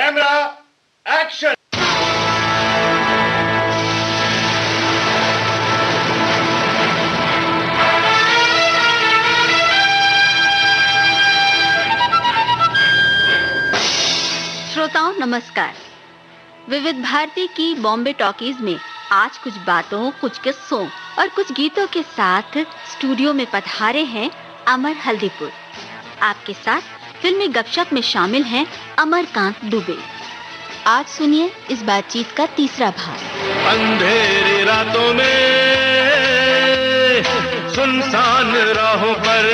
Camera action. श्रोताओं नमस्कार। विविध भारती की बॉम्बे टॉकीज में आज कुछ बातों, कुछ किस्सों और कुछ गीतों के साथ स्टूडियो में पधारे हैं अमर हल्दीपुर। आपके साथ फिल्मी गपशप में शामिल हैं अमरकांत दुबे। आज सुनिए इस बातचीत का तीसरा भाग। अंधेरी रातों में सुनसान राहों पर,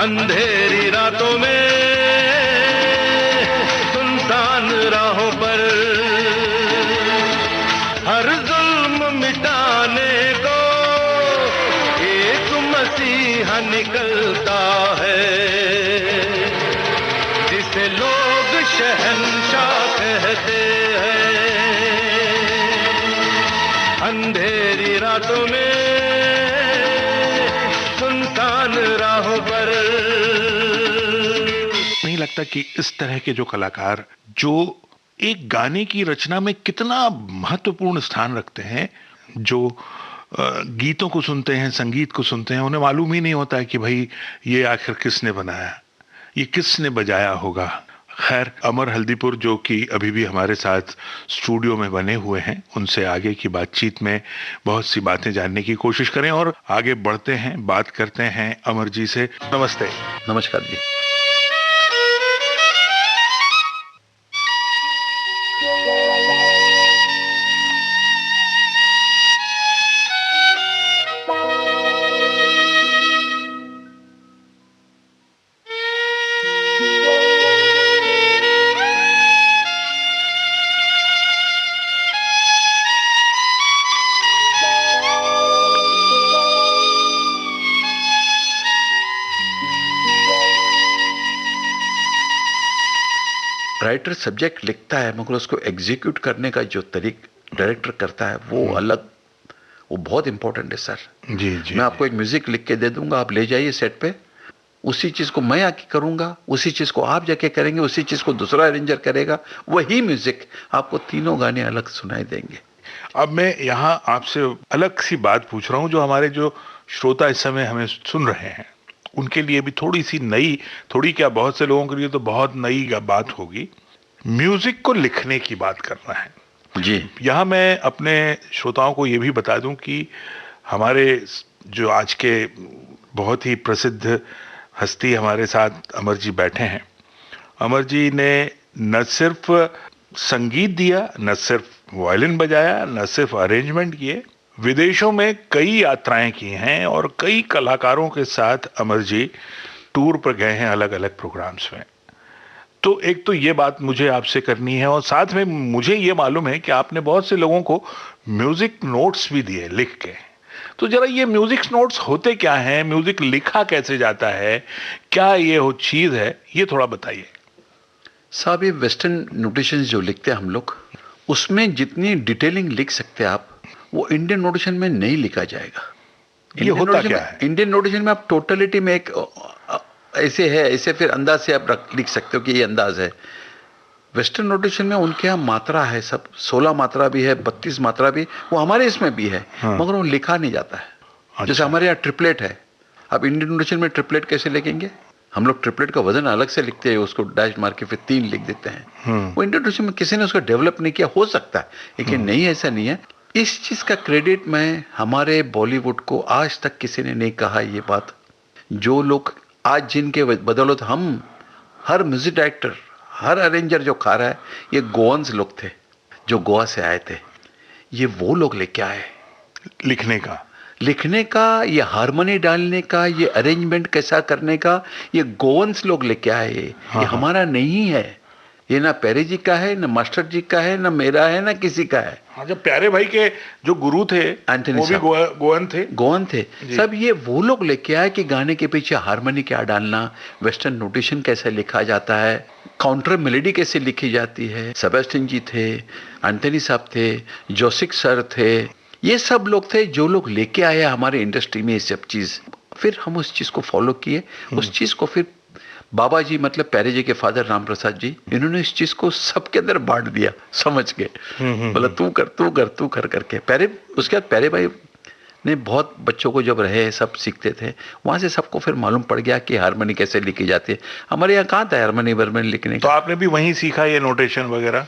अंधेरी रातों में सुनसान राहों पर, हर जुल्म मिटाने को एक मसीहा निकलता है, जिसे लोग शहंशाह कहते हैं। अंधेरी रातों में सुनसान राहों पर। नहीं लगता कि इस तरह के जो कलाकार जो एक गाने की रचना में कितना महत्वपूर्ण स्थान रखते हैं, जो गीतों को सुनते हैं, संगीत को सुनते हैं, उन्हें मालूम ही नहीं होता है कि भाई ये आखिर किसने बनाया, ये किसने बजाया होगा। खैर, अमर हल्दीपुर जो कि अभी भी हमारे साथ स्टूडियो में बने हुए हैं, उनसे आगे की बातचीत में बहुत सी बातें जानने की कोशिश करें और आगे बढ़ते हैं, बात करते हैं अमर जी से। नमस्ते। नमस्कार जी। राइटर सब्जेक्ट लिखता है मगर उसको एग्जीक्यूट करने का जो डायरेक्टर करता है वो अलग, वो बहुत इंपॉर्टेंट है सर। जी जी। मैं आपको एक म्यूजिक लिख के दे दूंगा, आप ले जाइए सेट पे, उसी चीज को मैं आके करूंगा, उसी चीज को आप जाके करेंगे, उसी चीज को दूसरा अरेंजर करेगा, वही म्यूजिक आपको तीनों गाने अलग सुनाई देंगे। अब मैं यहाँ आपसे अलग सी बात पूछ रहा हूँ, जो हमारे जो श्रोता इस समय हमें सुन रहे हैं उनके लिए भी थोड़ी सी नई, थोड़ी क्या बहुत से लोगों के लिए तो बहुत नई बात होगी। म्यूजिक को लिखने की बात करना है जी। यहाँ मैं अपने श्रोताओं को ये भी बता दूं कि हमारे जो आज के बहुत ही प्रसिद्ध हस्ती हमारे साथ अमर जी बैठे हैं। अमर जी ने न सिर्फ संगीत दिया, न सिर्फ वायलिन बजाया, न सिर्फ अरेंजमेंट किए, विदेशों में कई यात्राएं की हैं और कई कलाकारों के साथ अमर जी टूर पर गए हैं अलग अलग प्रोग्राम्स में। तो एक तो ये बात मुझे आपसे करनी है और साथ में मुझे ये मालूम है कि आपने बहुत से लोगों को म्यूजिक नोट्स भी दिए लिख के। तो जरा ये म्यूजिक नोट्स होते क्या हैं, म्यूजिक लिखा कैसे जाता है, क्या ये वो चीज है, ये थोड़ा बताइए साहब। ये वेस्टर्न नोटेशन जो लिखते हैं हम लोग, उसमें जितनी डिटेलिंग लिख सकते हैं आप, वो इंडियन नोटेशन में नहीं लिखा जाएगा। ये होता क्या है? इंडियन नोटेशन में आप टोटलिटी में एक ऐसे है, ऐसे फिर अंदाज से आप लिख सकते हो कि ये अंदाज है। वेस्टर्न नोटेशन में उनके यहाँ मात्रा है, सब 16 मात्रा भी है, 32 मात्रा भी, वो हमारे इसमें भी है। हाँ। मगर वो लिखा नहीं जाता है। अच्छा। जैसे हमारे यहाँ ट्रिपलेट है, आप इंडियन नोटेशन में ट्रिपलेट कैसे लिखेंगे? हम लोग ट्रिपलेट का वजन अलग से लिखते हैं, उसको डैश मार के फिर 3 लिख देते हैं। वो इंडियन नोटेशन में किसी ने उसको डेवलप नहीं किया, हो सकता है, लेकिन नहीं, ऐसा नहीं है। इस चीज का क्रेडिट मैं हमारे बॉलीवुड को, आज तक किसी ने नहीं कहा ये बात। जो लोग आज जिनके बदौलत हम, हर म्यूजिक डायरेक्टर, हर अरेंजर जो खा रहा है, ये गोवंस लोग थे जो गोवा से आए थे। ये वो लोग लेके आए लिखने का, ये हारमोनी डालने का, ये अरेंजमेंट कैसा करने का, ये गोवंस लोग लेके आए। ये हमारा नहीं है, ये ना प्यारे जी का है, ना मास्टर जी का है, ना मेरा है, ना किसी का है। हाँ, जब प्यारे भाई के जो गुरु थे वो भी गोवन थे सब। ये वो लोग लेके आए कि गाने के पीछे हारमोनी क्या डालना, वेस्टर्न नोटेशन कैसे लिखा जाता है, काउंटर मेलोडी कैसे लिखी जाती है। सेबेस्टियन जी थे, एंथनी साहब थे, जोसिक सर थे, ये सब लोग थे जो लोग लेके आए हमारे इंडस्ट्री में ये सब चीज। फिर हम उस चीज को फॉलो किए, उस चीज को फिर बाबा जी मतलब प्यारे जी के फादर राम प्रसाद जी, इन्होंने इस चीज को सबके अंदर बांट दिया समझ के, बोला तू कर तू कर तू कर करके। प्यारे उसके बाद प्यारे भाई ने बहुत बच्चों को जब रहे सब सीखते थे, वहां से सबको फिर मालूम पड़ गया कि हारमोनी कैसे लिखी जाती है। हमारे यहाँ कहाँ था हारमोनी वर्मोनी लिखने तो का। आपने भी वहीं सीखा ये नोटेशन वगैरह?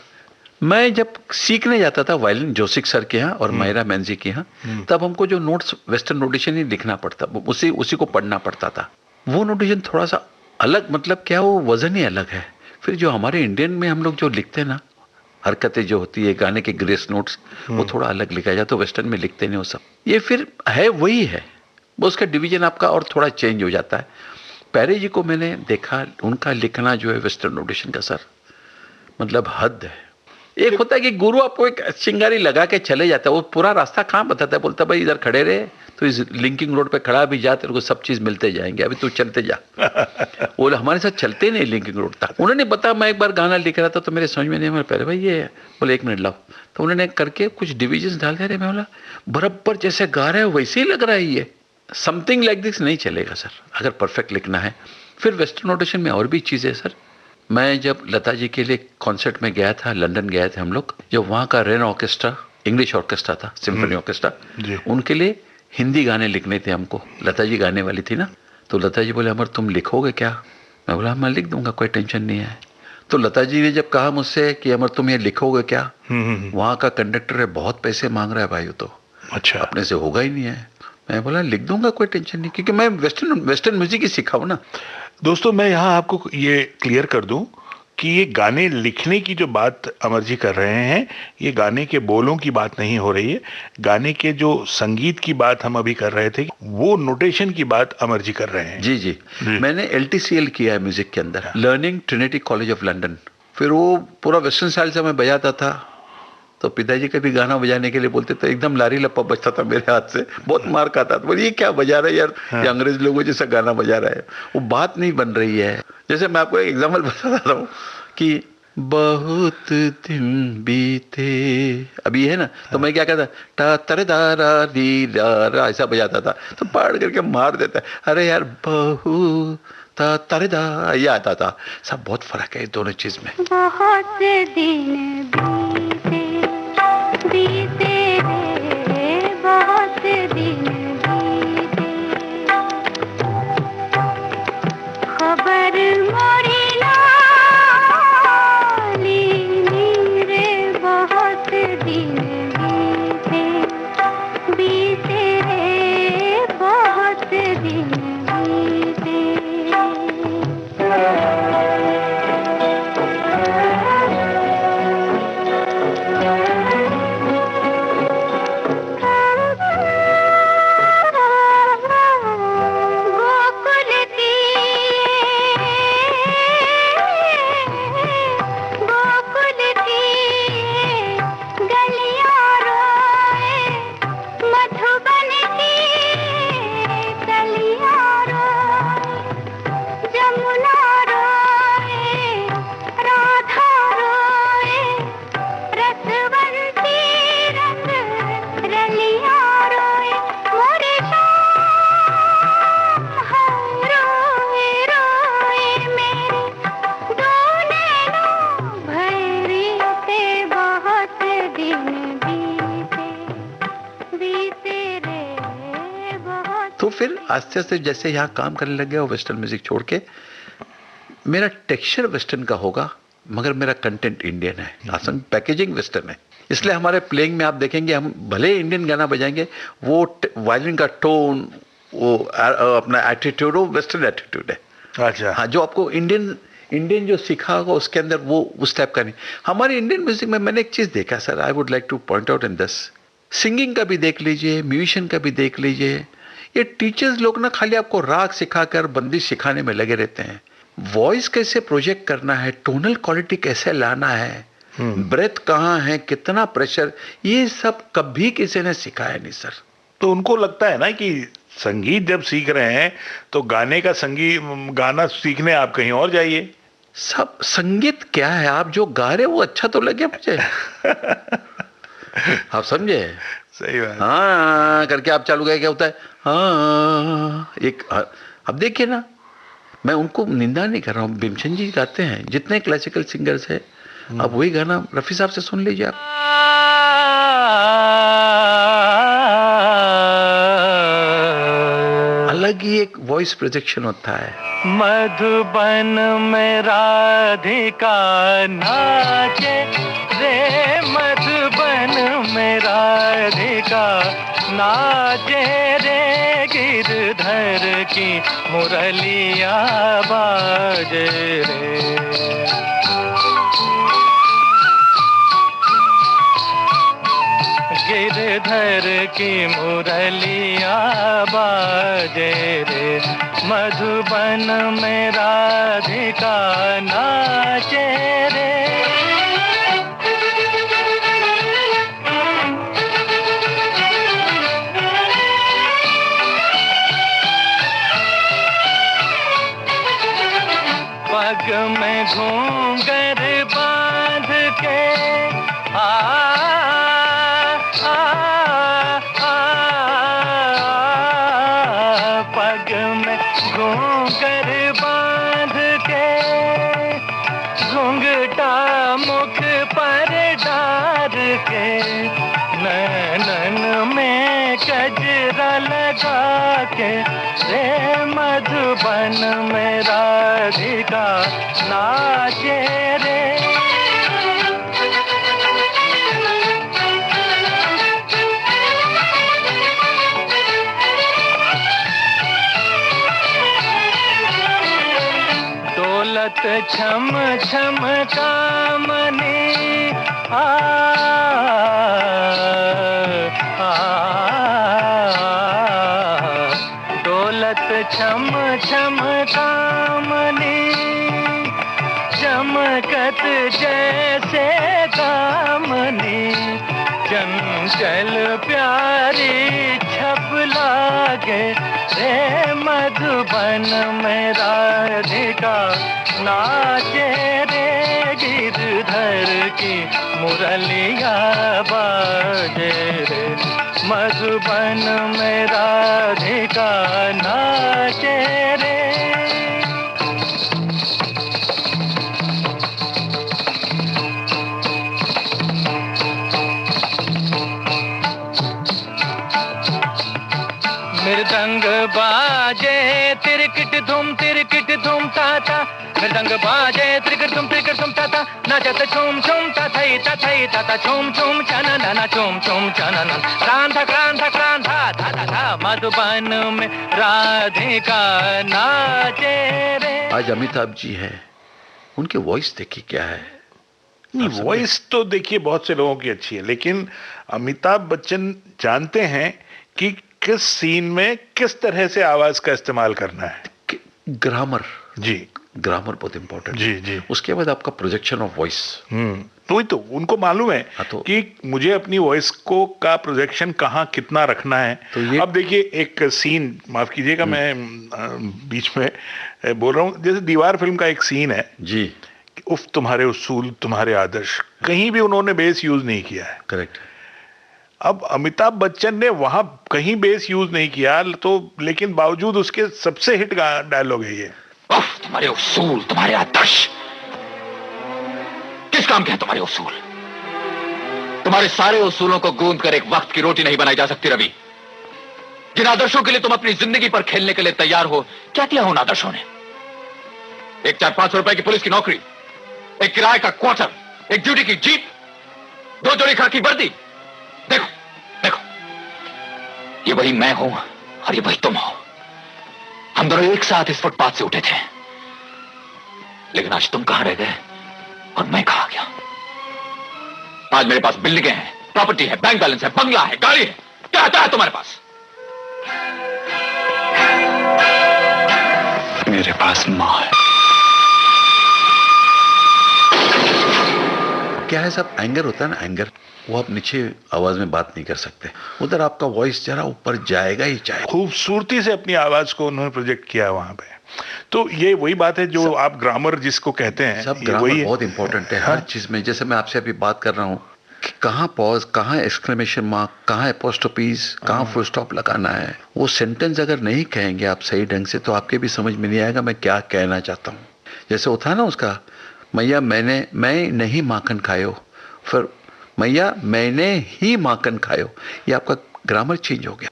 मैं जब सीखने जाता था वायलिन जोशिक सर के यहाँ और मायरा मैनजी के यहाँ, तब हमको जो नोट्स वेस्टर्न नोटेशन ही लिखना पड़ता, उसी को पढ़ना पड़ता था। वो नोटेशन थोड़ा सा अलग, मतलब क्या वो वजन ही अलग है। फिर जो हमारे इंडियन में हम लोग जो लिखते हैं ना, हरकतें जो होती है गाने के ग्रेस नोट्स, वो थोड़ा अलग लिखा जाए, तो वेस्टर्न में लिखते नहीं वो सब। ये फिर है वही है, वो उसका डिवीजन आपका और थोड़ा चेंज हो जाता है। प्यारे जी को मैंने देखा, उनका लिखना जो है वेस्टर्न नोटेशन का सर, मतलब हद है। एक होता है कि गुरु आपको एक चिंगारी लगा के चले जाता है, वो पूरा रास्ता कहाँ बताता है, बोलता भाई इधर खड़े रहे, तो इस लिंकिंग रोड पे खड़ा भी जा, तेरे को सब चीज मिलते जाएंगे, अभी तू चलते जा। वो हमारे साथ चलते नहीं लिंकिंग रोड तक। उन्होंने बताया, मैं एक बार गाना लिख रहा था तो मेरे समझ में नहीं आया, पहले भाई ये बोले 1 मिनट लाओ, तो उन्होंने करके कुछ डिविजन डाल दिया। मैं बोला बराबर जैसे गा रहे हो वैसे ही लग रहा है, ये समथिंग लाइक दिस नहीं चलेगा सर अगर परफेक्ट लिखना है। फिर वेस्टर्न नोटेशन में और भी चीज़ें सर। मैं जब लता जी के लिए कॉन्सर्ट में गया था, लंदन गए थे हम लोग, जब वहाँ का रेन ऑर्केस्ट्रा, इंग्लिश ऑर्केस्ट्रा था, सिम्फनी ऑर्केस्ट्रा, उनके लिए हिंदी गाने लिखने थे हमको। लता जी गाने वाली थी ना, तो लता जी बोले अमर तुम लिखोगे क्या? मैं बोला मैं लिख दूंगा, कोई टेंशन नहीं है। तो लता जी ने जब कहा मुझसे कि अमर तुम ये लिखोगे क्या, वहाँ का कंडक्टर है बहुत पैसे मांग रहा है भाई, तो अच्छा अपने से होगा ही नहीं है। मैं बोला लिख दूंगा, कोई टेंशन नहीं, क्योंकि मैं वेस्टर्न म्यूजिक ही सीखा हूँ ना। दोस्तों मैं यहाँ आपको ये क्लियर कर दूं कि ये गाने लिखने की जो बात अमर जी कर रहे हैं, ये गाने के बोलों की बात नहीं हो रही है, गाने के जो संगीत की बात हम अभी कर रहे थे, वो नोटेशन की बात अमर जी कर रहे हैं। जी जी, मैंने LTCL किया है म्यूजिक के अंदर, learning Trinity college of London. फिर वो पूरा वेस्टर्न स्टाइल से मैं बजाता था, तो पिताजी कभी गाना बजाने के लिए बोलते थे, एकदम लारी लप्पा बजता था मेरे हाथ से, बहुत मार खाता था। बोले ये क्या बजा रहा है यार, ये अंग्रेज लोगों जैसा गाना बजा रहा है, वो बात नहीं बन रही है। जैसे मैं आपको एक एग्जाम्पल बताता हूँ कि बहुत दिन बीते, अभी है ना, तो मैं क्या कहता टा तरे दारा दी रा, ऐसा बजाता था, तो पाड़ करके मार देता, अरे यार बहु ता तरे दा, ये आता था। सब बहुत फर्क है दोनों चीज में। बहुत दिन बीते रे, बहुत दिन बीते, खबर मोरी ली रे, बहुत दिन बीते, बीते रे, बहुत दिन बीते। तो फिर आस्ते आस्ते जैसे यहाँ काम करने लग गया, वेस्टर्न म्यूजिक छोड़ के, मेरा टेक्सचर वेस्टर्न का होगा मगर मेरा कंटेंट इंडियन है, आसन पैकेजिंग वेस्टर्न है। इसलिए हमारे प्लेइंग में आप देखेंगे, हम भले इंडियन गाना बजाएंगे, वो वायलिन का टोन, वो अपना एटीट्यूड, वो वेस्टर्न एटीट्यूड है। अच्छा हाँ, जो आपको इंडियन जो सीखा होगा उसके अंदर वो उस टाइप का नहीं। हमारे इंडियन म्यूजिक में मैंने एक चीज देखा sir, I would like two point out in this, singing का भी देख लीजिए, म्यूजिशियन का भी देख लीजिए, ये टीचर्स लोग ना खाली आपको राग सिखाकर बंदिश सिखाने में लगे रहते हैं। वॉइस कैसे प्रोजेक्ट करना है, टोनल क्वालिटी कैसे लाना है, ब्रेथ कहाँ है, कितना प्रेशर, ये सब कभी किसी ने सिखाया नहीं सर। तो उनको लगता है ना कि संगीत जब सीख रहे हैं तो गाने का गाना सीखने आप कहीं और जाइए। सब संगीत क्या है, आप जो गा रहे हो वो अच्छा तो लगे मुझे। आप समझे? सही बात। हाँ करके आप चालू गए, क्या होता है हाँ एक, अब देखिए ना, मैं उनको निंदा नहीं कर रहा हूँ, भीमसेन जी गाते हैं, जितने क्लासिकल सिंगर्स हैं, आप वही गाना रफी साहब से सुन लीजिए आप। अलग ही एक वॉइस प्रोजेक्शन होता है। मधुबन में राधिका नाचे रे, मधुबन में राधिका नाचे रे, गिरधर की मुरलिया बाजे रे। गिरधर की मुरलिया बाजे रे, मधुबन में राधिका नाचे रे। पग में घूंघर बांध के पग में घूंघर बांध के, घूंघटा मुख पर डार के, नैनन में गजरा लगा के रे, मधुबन में राधिका नाचे रे। दौलत छम छम कामनी दौलत छम छम कामनी, चमकत जैसे कामनी, चंचल प्यारी छप लागे रे, मधुबन में राधिका नाचे रे, गिरधर की मुरलिया बाजे रे, मधुबन में राधिका नाचे रे। मृदंग बाजे तिरकिट धूम ताता, मृदंग बाजे तिरकिट धूम ताता, नाचत छूम छूम तथई तथई तथा, छूम छूम चनना छूम छूम चनना, क्रांता क्रांता क्रांता था था था, मधुबन में राधिका नाचे रे। आज अमिताभ जी है, उनकी वॉइस देखिए क्या है। नहीं, वॉइस तो देखिए बहुत से लोगों की अच्छी है, लेकिन अमिताभ बच्चन जानते हैं कि किस सीन में किस तरह से आवाज का इस्तेमाल करना है। ग्रामर, जी ग्रामर बहुत इंपॉर्टेंट जी जी। उसके बाद आपका प्रोजेक्शन ऑफ वॉइस। तो उनको मालूम है तो कि मुझे अपनी वॉइस को का प्रोजेक्शन कहाँ कितना रखना है। तो अब देखिए एक सीन, माफ कीजिएगा मैं बीच में बोल रहा हूँ, जैसे दीवार फिल्म का एक सीन है जी, उफ तुम्हारे उसूल तुम्हारे आदर्श, कहीं भी उन्होंने बेस यूज नहीं किया है। करेक्ट। अब अमिताभ बच्चन ने वहां कहीं बेस यूज नहीं किया, तो लेकिन बावजूद उसके सबसे हिट डायलॉग है ये, उफ तुम्हारे उसूल तुम्हारे आदर्श, किस काम के हैं तुम्हारे उसूल? तुम्हारे सारे उसूलों को गूंद कर एक वक्त की रोटी नहीं बनाई जा सकती रवि। जिन आदर्शों के लिए तुम अपनी जिंदगी पर खेलने के लिए तैयार हो, क्या किया उन आदर्शों ने? एक 4-5 रुपए की पुलिस की नौकरी, एक किराए का क्वार्टर, एक ड्यूटी की जीप, 2 जोड़ी खाकी वर्दी। देखो देखो, ये वही मैं हूं और ये वही तुम हो। हम दोनों एक साथ इस फुटपाथ से उठे थे, लेकिन आज तुम कहां रह गए और मैं कहां गया? आज मेरे पास बिल्डिंगें हैं, प्रॉपर्टी है, बैंक बैलेंस है, बंगला है, गाड़ी है, क्या है तुम्हारे पास? मेरे पास मां है। क्या है सब एंगर होता है ना, एंगर, वो आप नीचे आवाज में बात नहीं कर सकते, उधर आपका वॉइस जरा ऊपर जाएगा ही जाएगा। खूबसूरती से अपनी आवाज को उन्होंने प्रोजेक्ट किया वहां पे। तो ये वही बात है जो आप ग्रामर जिसको कहते हैं, सब ग्रामर बहुत इंपॉर्टेंट है हर चीज में। जैसे मैं आपसे अभी बात कर रहा हूँ, कि कहाँ पॉज, कहाँ एक्सक्लेमेशन मार्क, कहाँ एपोस्ट्रोफीज, कहाँ फुल स्टॉप लगाना है। वो सेंटेंस अगर नहीं कहेंगे आप सही ढंग से तो आपके भी समझ में नहीं आएगा मैं क्या कहना चाहता हूँ। जैसे होता है ना उसका, मैया मैं नहीं माखन खायो, फिर मैया मैंने ही माखन खायो, ये आपका ग्रामर चेंज हो गया।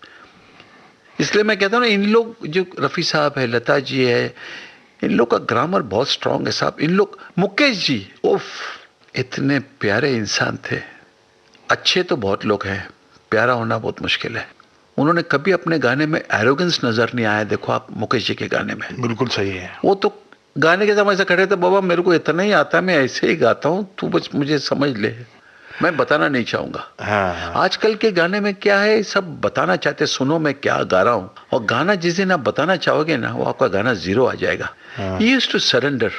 इसलिए मैं कहता हूँ ना, इन लोग जो रफ़ी साहब है, लता जी है, इन लोग का ग्रामर बहुत स्ट्रांग है साहब। इन लोग, मुकेश जी, उफ, इतने प्यारे इंसान थे। अच्छे तो बहुत लोग हैं, प्यारा होना बहुत मुश्किल है। उन्होंने कभी अपने गाने में एरोगेंस नजर नहीं आया। देखो आप मुकेश जी के गाने में, बिल्कुल सही है। वो तो गाने के समय से खड़े थे, बाबा मेरे को इतना ही आता है, मैं ऐसे ही गाता हूँ, तू बस मुझे समझ ले, मैं बताना नहीं चाहूंगा। हाँ। आजकल के गाने में क्या है, सब बताना चाहते, सुनो मैं क्या गा रहा हूँ, और गाना जिस दिन आप बताना चाहोगे ना, वो आपका गाना जीरो आ जाएगा। He used to surrender.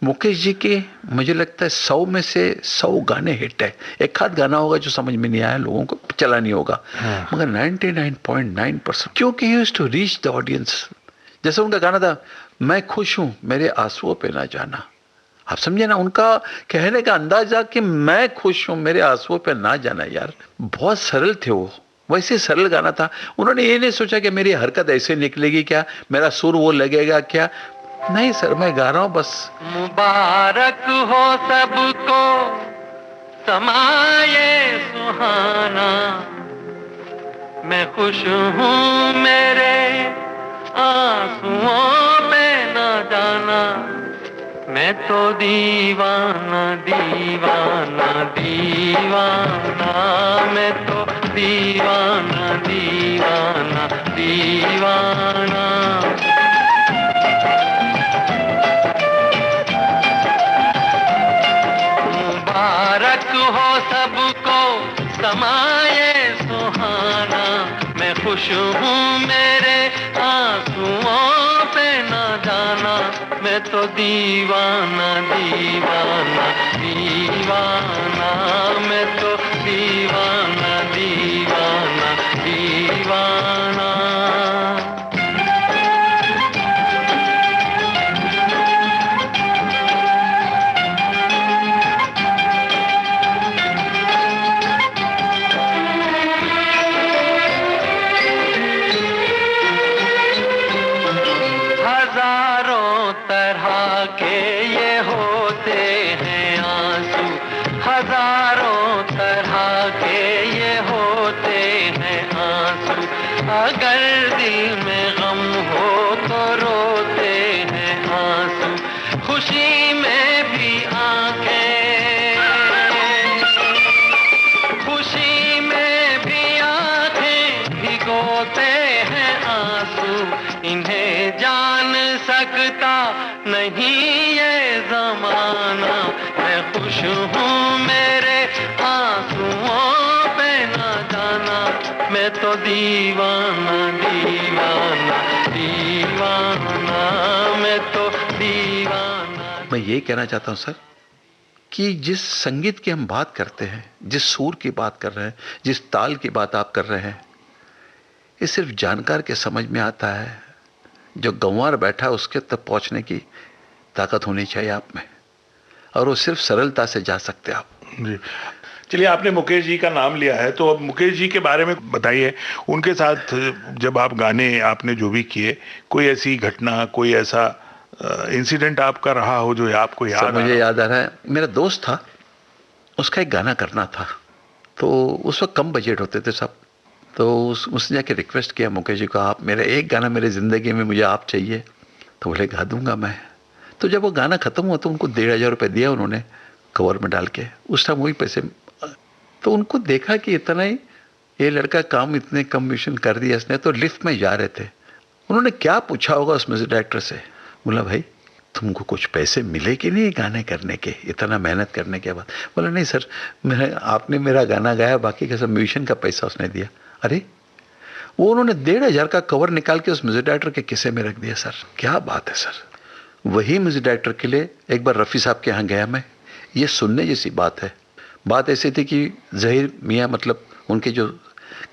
Mukesh ji के मुझे लगता है 100 में से 100 गाने हिट है। एक आध गाना होगा जो समझ में नहीं आया, लोगों को चला नहीं होगा, मगर 99.9%, क्योंकि he used to reach the audience. जैसे उनका गाना था, मैं खुश हूं मेरे आंसुओं पे ना जाना। आप समझे ना उनका कहने का अंदाजा कि मैं खुश हूं मेरे आंसुओं पे ना जाना। यार बहुत सरल थे वो, वैसे सरल गाना था। उन्होंने ये नहीं सोचा कि मेरी हरकत ऐसे निकलेगी क्या, मेरा सुर वो लगेगा क्या। नहीं सर, मैं गा रहा हूं बस। मुबारक हो सबको समाये सुहाना, मैं खुश हूँ मेरे आंसुओं पे न जाना, मैं तो दीवाना दीवाना दीवाना, मैं तो दीवाना दीवाना दीवाना। मुबारक हो सबको समाये सुहाना, मैं खुश हूँ मेरे आंसुओं पे न जाना, मैं तो दीवाना दीवाना दीवाना, मैं तो दीवाना दीवाना दीवाना। हजारों तरह के ये होते हैं आंसू, हजारों तरह के ये होते हैं आंसू, अगर दिल में गम हो तो रोते हैं आंसू, खुशी में भी आंखें, खुशी में भी आंखें भिगोते हैं आंसू, इन्हें जान सकता नहीं ये जमाना, मैं खुश हूँ मेरे आंसुओं पे ना जाना, मैं तो दीवाना दीवाना दीवाना, मैं तो दीवाना। मैं ये कहना चाहता हूं सर कि जिस संगीत की हम बात करते हैं, जिस सुर की बात कर रहे हैं, जिस ताल की बात आप कर रहे हैं, ये सिर्फ जानकार के समझ में आता है। जो गंवार बैठा उसके तक पहुंचने की ताकत होनी चाहिए आप में, और वो सिर्फ सरलता से जा सकते आप। जी, चलिए आपने मुकेश जी का नाम लिया है, तो अब मुकेश जी के बारे में बताइए। उनके साथ जब आप गाने आपने जो भी किए, कोई ऐसी घटना, कोई ऐसा इंसिडेंट आपका रहा हो जो आपको याद? मुझे याद आ रहा है, मेरा दोस्त था, उसका एक गाना करना था, तो उस वक्त कम बजट होते थे सब, तो उसने जाके रिक्वेस्ट किया मुकेश जी को, आप मेरा एक गाना, मेरे ज़िंदगी में मुझे आप चाहिए। तो बोले गा दूंगा मैं। तो जब वो गाना ख़त्म हुआ तो उनको 1,500 रुपये दिया उन्होंने कवर में डाल के, उस टाइम वही पैसे। तो उनको देखा कि इतना ही ये लड़का काम इतने कम मिशन कर दिया इसने। तो लिफ्ट में जा रहे थे, उन्होंने क्या पूछा होगा उस म्यूजिक डायरेक्टर से, बोला भाई तुमको कुछ पैसे मिले कि नहीं गाने करने के, इतना मेहनत करने के बाद? बोला नहीं सर, आपने मेरा गाना गाया, बाकी का सब म्यूजिशियन का पैसा उसने दिया। अरे वो उन्होंने 1,500 का कवर निकाल के उस म्यूजिक डायरेक्टर के किस्से में रख दिया। सर क्या बात है सर। वही म्यूजिक डायरेक्टर के लिए एक बार रफ़ी साहब के यहाँ गया मैं, ये सुनने जैसी बात है। बात ऐसी थी कि ज़हीर मियाँ, मतलब उनके जो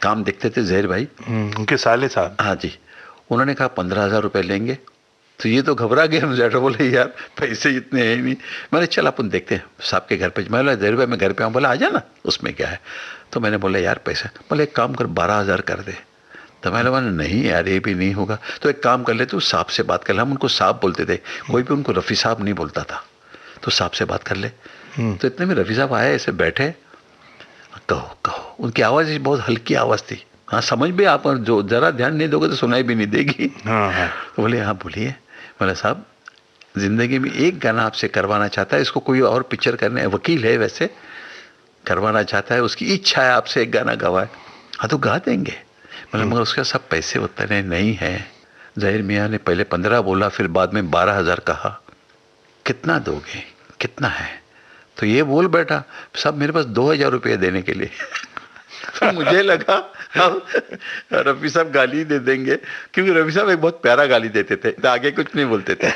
काम देखते थे ज़हीर भाई, उनके साले साहब, हाँ जी, उन्होंने कहा 15,000 रुपये लेंगे तो ये तो घबरा गया। मुझे बोले यार पैसे इतने हैं नहीं। मैंने चल अपन देखते हैं साहब के घर पे। मैं बोला 10 रुपये मैं घर पे आऊँ। बोला आ जाना, उसमें क्या है। तो मैंने बोला यार पैसा, बोले एक काम कर 12,000 कर दे। तो मैंने बोला नहीं यार ये भी नहीं होगा। तो एक काम कर ले, तू साहब से बात कर ले। हम उनको साहब बोलते थे, कोई भी उनको रफ़ी साहब नहीं बोलता था। तो साहब से बात कर ले। तो इतने में रफ़ी साहब आए, ऐसे बैठे, कहो कहो। उनकी आवाज़ बहुत हल्की आवाज़ थी। हाँ समझ भी, आप जो ज़रा ध्यान नहीं दोगे तो सुनाई भी नहीं देगी। तो बोले हाँ बोलिए। बोले साहब जिंदगी में एक गाना आपसे करवाना चाहता है, इसको कोई और पिक्चर करने, वकील है वैसे, करवाना चाहता है, उसकी इच्छा है आपसे एक गाना गवाए। हाँ तो गा देंगे। मतलब मगर उसका सब पैसे उतने नहीं है। ज़हीर मियाँ ने पहले 15 बोला, फिर बाद में 12,000 कहा। कितना दोगे, कितना है। तो ये बोल बैठा सब मेरे पास 2,000 रुपये देने के लिए। तो मुझे लगा अब रफ़ी साहब गाली दे देंगे, क्योंकि रफ़ी साहब एक बहुत प्यारा गाली देते थे, तो आगे कुछ नहीं बोलते थे।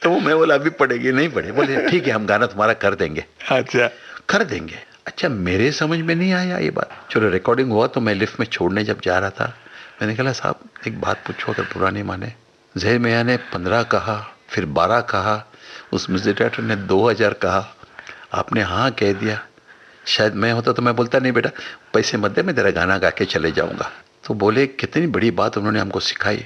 तो वो मैं बोला अभी पड़ेगी, नहीं पड़े। बोले ठीक है हम गाना तुम्हारा कर देंगे। अच्छा कर देंगे। अच्छा मेरे समझ में नहीं आया ये बात। चलो रिकॉर्डिंग हुआ तो मैं लिफ्ट में छोड़ने जब जा रहा था, मैंने कहा साहब एक बात पूछो अगर बुरा नहीं माने। ज़हीर मियाँ ने 15 कहा, फिर 12 कहा, उस म्यूजिक डायरेक्टर ने 2,000 कहा, आपने हाँ कह दिया। शायद मैं होता तो मैं बोलता नहीं बेटा पैसे मत दे, मैं तेरा गाना गा के चले जाऊंगा। तो बोले कितनी बड़ी बात उन्होंने हमको सिखाई।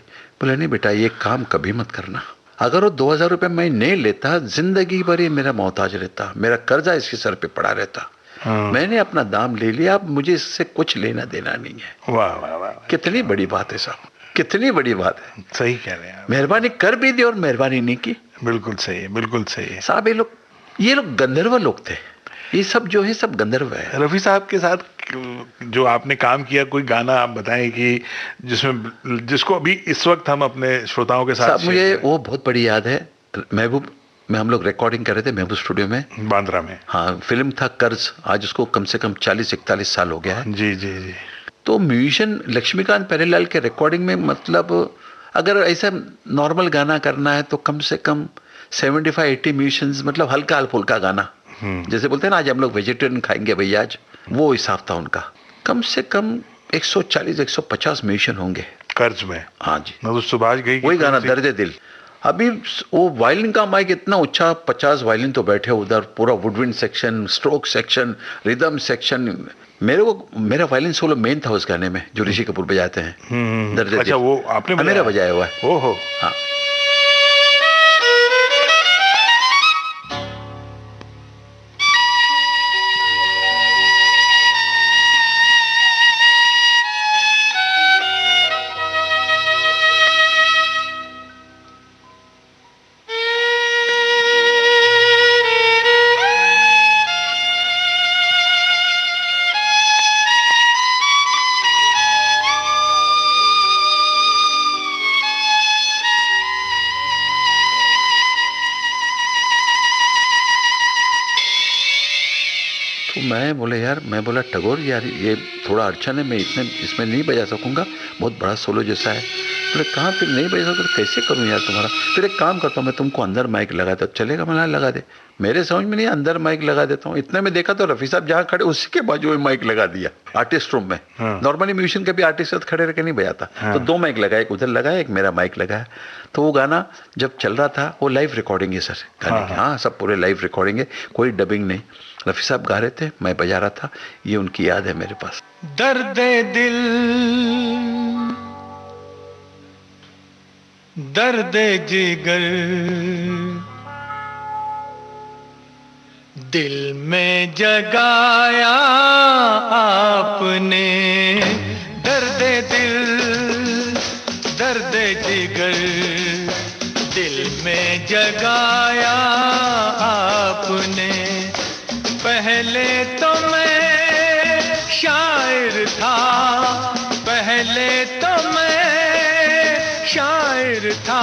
बोले नहीं बेटा ये काम कभी मत करना। अगर वो 2,000 रुपये मैं नहीं लेता, जिंदगी भर ये मेरा मोहताज रहता, मेरा कर्जा इसके सर पे पड़ा रहता। मैंने अपना दाम ले लिया, अब मुझे इससे कुछ लेना देना नहीं है। वाह वाह वाह, कितनी बड़ी बात है साहब, कितनी बड़ी बात है। सही कह रहे हैं। मेहरबानी कर भी दी और मेहरबानी नहीं की। बिल्कुल सही है, बिल्कुल सही है साहब। ये लोग गंधर्व लोग थे, ये सब जो है सब गंधर्व है। रफ़ी साहब के साथ जो आपने काम किया, कोई गाना आप बताएं कि जिसमें, जिसको अभी इस वक्त हम अपने श्रोताओं के साथ। मुझे वो बहुत बड़ी याद है। महबूब में हम लोग रिकॉर्डिंग कर रहे थे, महबूब स्टूडियो में, बांद्रा में। हाँ फिल्म था कर्ज। आज उसको कम से कम 40-41 साल हो गया है। जी जी जी। तो म्यूजिशियन लक्ष्मीकांत प्यारेलाल के रिकॉर्डिंग में, मतलब अगर ऐसा नॉर्मल गाना करना है तो कम से कम 75-80 म्यूजिशियंस, मतलब हल्का फुल्का गाना, जैसे बोलते हैं ना आज हम लोग वेजिटेरियन खाएंगे भैया आज, वो हिसाब था उनका। कम से कम 140-150 म्यूजिशियन होंगे कर्ज में। हाँ जी, तो सुभाष गई वही गाना दर्द दिल। अभी वो वायलिन का माइक इतना ऊंचा, 50 वायलिन तो बैठे उधर, पूरा woodwind section, stroke section, rhythm section. मेरा वायलिन सोलो मेन था उस गाने में, जो ऋषि कपूर बजाते हैं। दर्द दिल। अच्छा वो आपने मेरा बजाया हुआ है। ओहो हाँ। मैं बोला टगोर यार ये थोड़ा अड़चन है, मैं इसमें नहीं बजा सकूंगा, बहुत बड़ा सोलो जैसा है। बोले कहाँ फिर नहीं बजा सकते, कैसे करूँ यार तुम्हारा। फिर एक काम करता हूँ मैं तुमको अंदर माइक लगा देता। चलेगा, मैं लगा दे। मेरे समझ में नहीं, अंदर माइक लगा देता हूँ। इतने में देखा तो रफ़ी साहब जहाँ खड़े उसी के बाजू में माइक लगा दिया, आर्टिस्ट रूम में। नॉर्मली म्यूजिशियन कभी आर्टिस्ट साथ खड़े रह नहीं बजाता। तो 2 माइक लगाया, एक उधर लगाया, एक मेरा माइक लगाया। तो वो गाना जब चल रहा था, वो लाइव रिकॉर्डिंग है सर गाने की। हाँ सब पूरे लाइव रिकॉर्डिंग है, कोई डबिंग नहीं। रफ़ी साहब गा रहे थे, मैं बजा रहा था। ये उनकी याद है मेरे पास। दर्द दिल, दर्द जिगर, दिल में जगाया आपने। दर्द दिल, दर्द जिगर, दिल में जगाया आपने। पहले तो मैं शायर था, पहले तो मैं शायर था,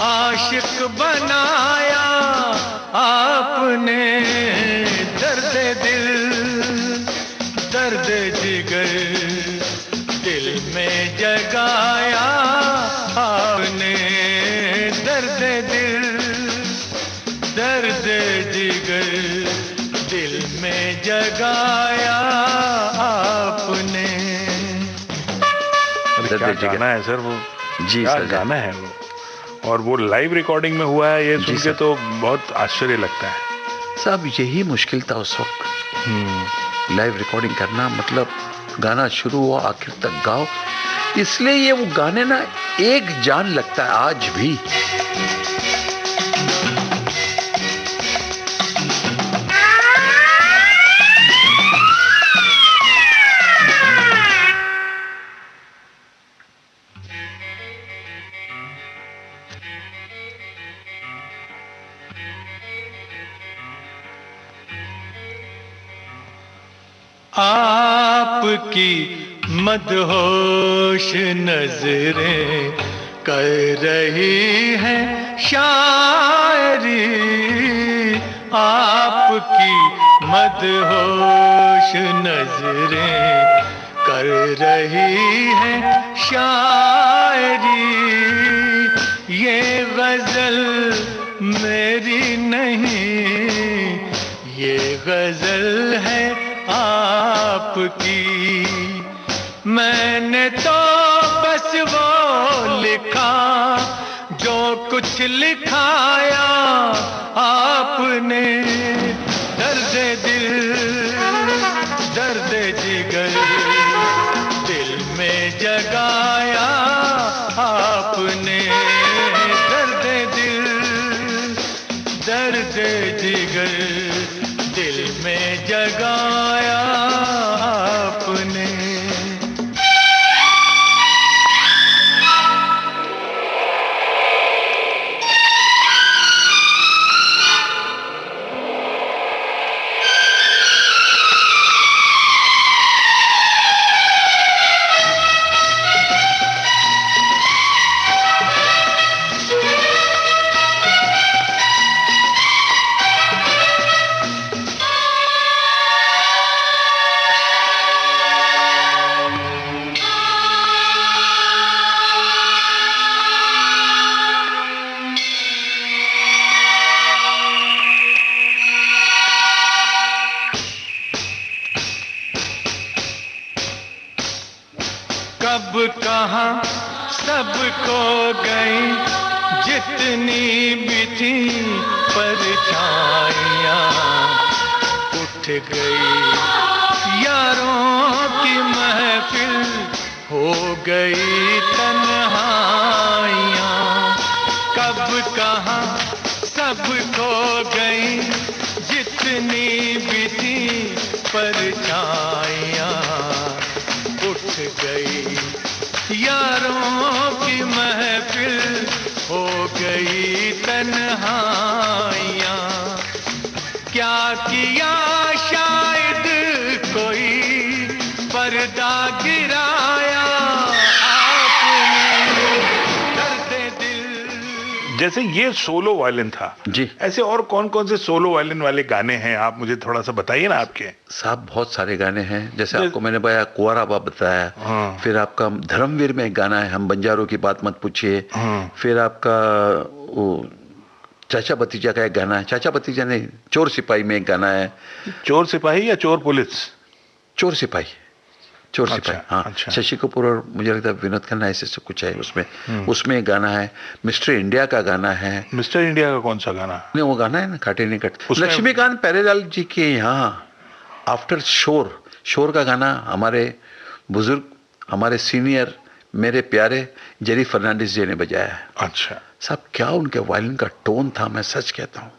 आशिक बनाया आपने। दर्द दिल, दर्द जिगर, दिल में जगाया आपने। दर्द दिल, दर्द जिगर, दिल में जगाया आपने। क्या गाना है सर वो, जी क्या सर जी। गाना है वो, और वो लाइव रिकॉर्डिंग में हुआ है, ये जी सुन के सर। तो बहुत आश्चर्य लगता है। साहब यही मुश्किल था उस वक्त, लाइव रिकॉर्डिंग करना, मतलब गाना शुरू हुआ आखिर तक गाओ, इसलिए ये वो गाने ना एक जान लगता है आज भी। आपकी मदहोश नजरें कर रही हैं शायरी, आपकी मदहोश नजरें कर रही हैं शायरी। ये गजल मेरी नहीं, ये गजल है आपकी। मैंने तो बस वो लिखा जो कुछ लिखाया आपने, दर्द दिल दर्द जिगर दिल में जगाया आपने, दर्द दिल दर्द जिगर दिल में जगाया आपने। कब कहाँ सब खो गई जितनी भी थी परछाइयाँ, उठ गई यारों की महफिल, हो गई तन्हाइयाँ। कब कहाँ सब खो गई जितनी भी थी परछाइयाँ, उठ गई यारों की महफिल, हो गई तन्हाइयाँ। क्या किया शायद कोई पर्दा गिराया आपने, दर्द दिल। जैसे ये सोलो वायलिन था जी। ऐसे और कौन कौन से सोलो वायलिन वाले गाने हैं, आप मुझे थोड़ा सा बताइए ना आपके। साहब बहुत सारे गाने हैं, जैसे आपको मैंने बताया कुंवारा बाप बताया, हाँ। फिर आपका धर्मवीर में एक गाना है हम बंजारों की बात मत पूछिए, हाँ। फिर आपका वो चाचा भतीजा का एक गाना है, चाचा भतीजा नहीं चोर सिपाही में एक गाना है, चोर सिपाही या चोर पुलिस? चोर सिपाही, चोर अच्छा, सिपाही, हाँ। अच्छा। शशि कपूर और मुझे लगता है विनोद खन्ना ऐसे से कुछ है उसमें। उसमें एक गाना है, मिस्टर इंडिया का गाना है। मिस्टर इंडिया का कौन सा गाना? नहीं वो गाना है ना काटे नहीं कट, उसमें- लक्ष्मीकांत प्यारेलाल जी के यहाँ आफ्टर शोर, शोर का गाना हमारे बुजुर्ग, हमारे सीनियर, मेरे प्यारे जेरी फर्नांडिस जी ने बजाया है। अच्छा। साहब क्या उनके वायलिन का टोन था, मैं सच कहता हूँ।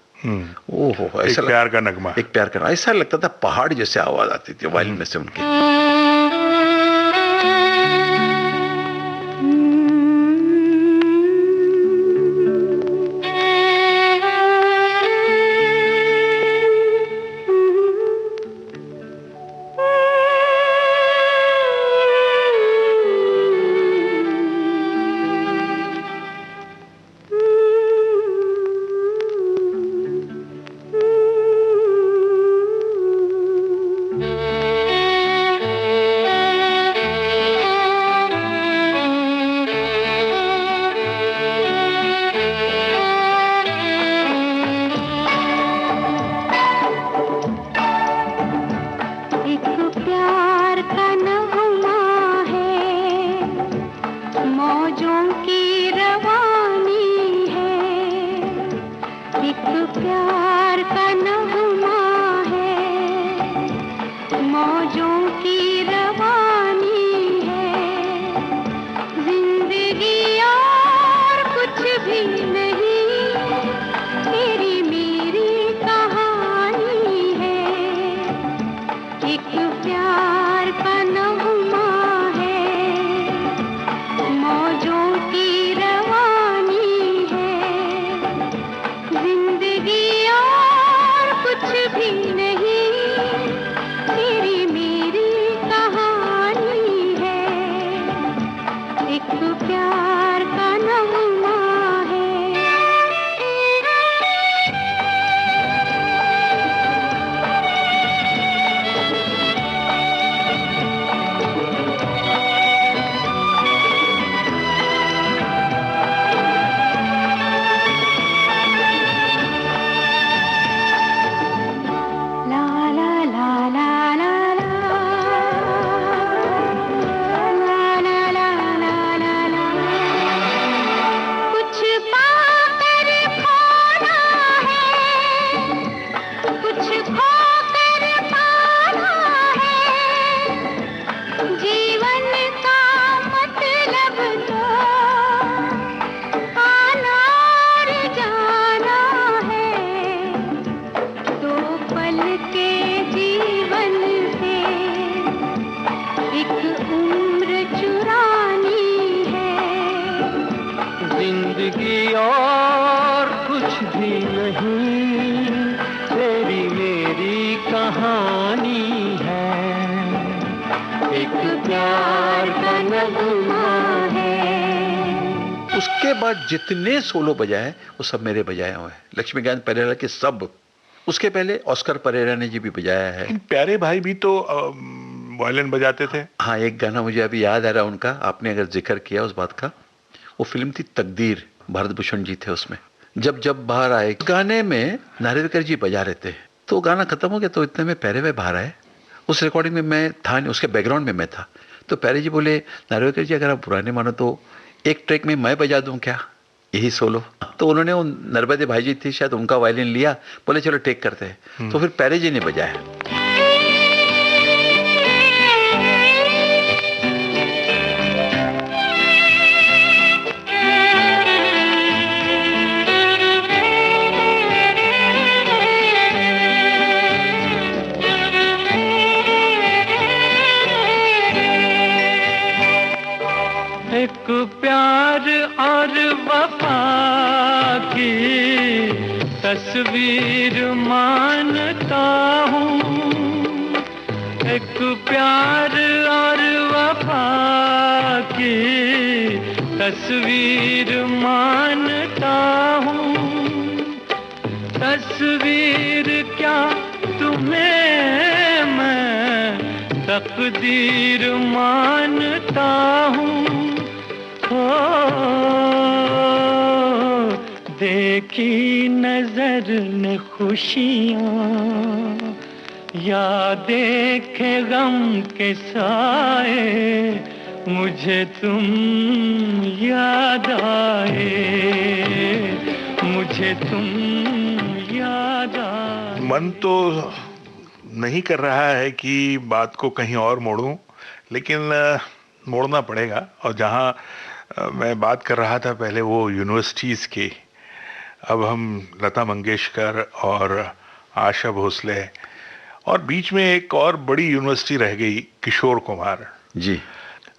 ओहो एक ऐसा प्यार का नगमा। एक प्यार का, ऐसा लगता था पहाड़ जैसे आवाज आती थी वायलिन में से उनके। प्यार का नगमा है, मौजों की रवानी है, जिंदगी और कुछ भी नहीं, तेरी मेरी कहानी है, एक प्यार का नगमा है। ला ला ला ला ला ला, ला ला ला ला ला ला, कुछ पाकर खोना है, कुछ खोकर पाना है, जीवन का मतलब तो आना और जाना है, दो पल के जीवन से एक उम्र चुरानी है। जिंदगी और कुछ भी नहीं, तेरी मेरी कहानी है, एक प्यार का नगमा है। उसके बाद जितने सोलो बजाए वो सब मेरे बजाए हुए हैं, लक्ष्मीकांत परेरा के सब। उसके पहले ऑस्कर परेरा ने जी भी बजाया है। प्यारे भाई भी तो वायलिन बजाते थे। हाँ, एक गाना मुझे अभी याद आ रहा है उनका, आपने अगर जिक्र किया उस बात का, वो फिल्म थी तकदीर, भरत भूषण जी थे उसमें। जब जब बाहर आए गाने में नारेलकर जी बजा रहे थे, तो गाना खत्म हो गया तो इतने में प्यारे भाई बाहर आए। उस रिकॉर्डिंग में मैं था नहीं, उसके बैकग्राउंड में मैं था। तो प्यारे जी बोले, नारेलकर जी अगर आप बुरा नहीं मानो तो एक ट्रैक में मैं बजा दूं क्या, यही सोलो। तो उन्होंने वो नर्मदे भाई जी थी शायद, उनका वायलिन लिया, बोले चलो टेक करते हैं। तो फिर प्यारे जी ने बजाया। एक प्यार और वफा की तस्वीर मानता हूँ, एक प्यार और वफा की तस्वीर मानता हूँ, तस्वीर क्या तुम्हें मैं तकदीर मानता हूँ। देखी नजर ने खुशियाँ, या देखे गम के साए, मुझे तुम याद आए, मुझे तुम याद आए। मन तो नहीं कर रहा है कि बात को कहीं और मोड़ूं, लेकिन मोड़ना पड़ेगा। और जहां मैं बात कर रहा था पहले वो यूनिवर्सिटीज़ की, अब हम लता मंगेशकर और आशा भोसले, और बीच में एक और बड़ी यूनिवर्सिटी रह गई, किशोर कुमार जी।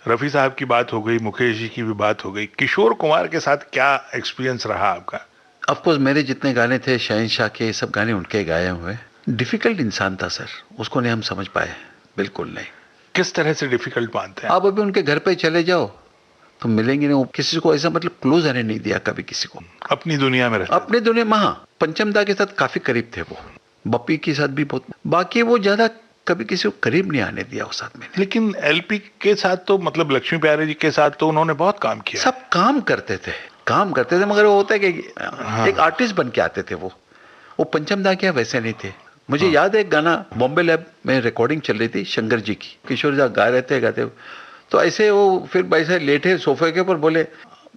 रफ़ी साहब की बात हो गई, मुकेश जी की भी बात हो गई, किशोर कुमार के साथ क्या एक्सपीरियंस रहा आपका? ऑफकोर्स मेरे जितने गाने थे शहंशाह के, ये सब गाने उनके गाए हुए। डिफिकल्ट इंसान था सर, उसको नहीं हम समझ पाए, बिल्कुल नहीं। किस तरह से डिफिकल्ट मानते हैं? आप अभी उनके घर पे चले जाओ तो मिलेंगे नहीं, वो किसी को ऐसा मतलब क्लोज आने नहीं दिया कभी किसी को, अपनी दुनिया में रहते। अपने दुनिया में। हाँ, पंचमदा के साथ काफी करीब थे वो, बप्पी के साथ भी बहुत, बाकी वो ज्यादा कभी किसी को करीब नहीं आने दिया वो साथ में। लेकिन एलपी के साथ तो, मतलब लक्ष्मी प्यारे जी के साथ तो उन्होंने बहुत काम किया। सब काम करते थे, मगर वो होता है कि एक आर्टिस्ट बन के आते थे वो पंचमदा के वैसे नहीं थे। मुझे याद है एक गाना बॉम्बे लैब में रिकॉर्डिंग चल रही थी शंकर जी की, किशोर जी गा रहे थे, गाते, तो ऐसे वो फिर वैसे लेटे सोफे के ऊपर, बोले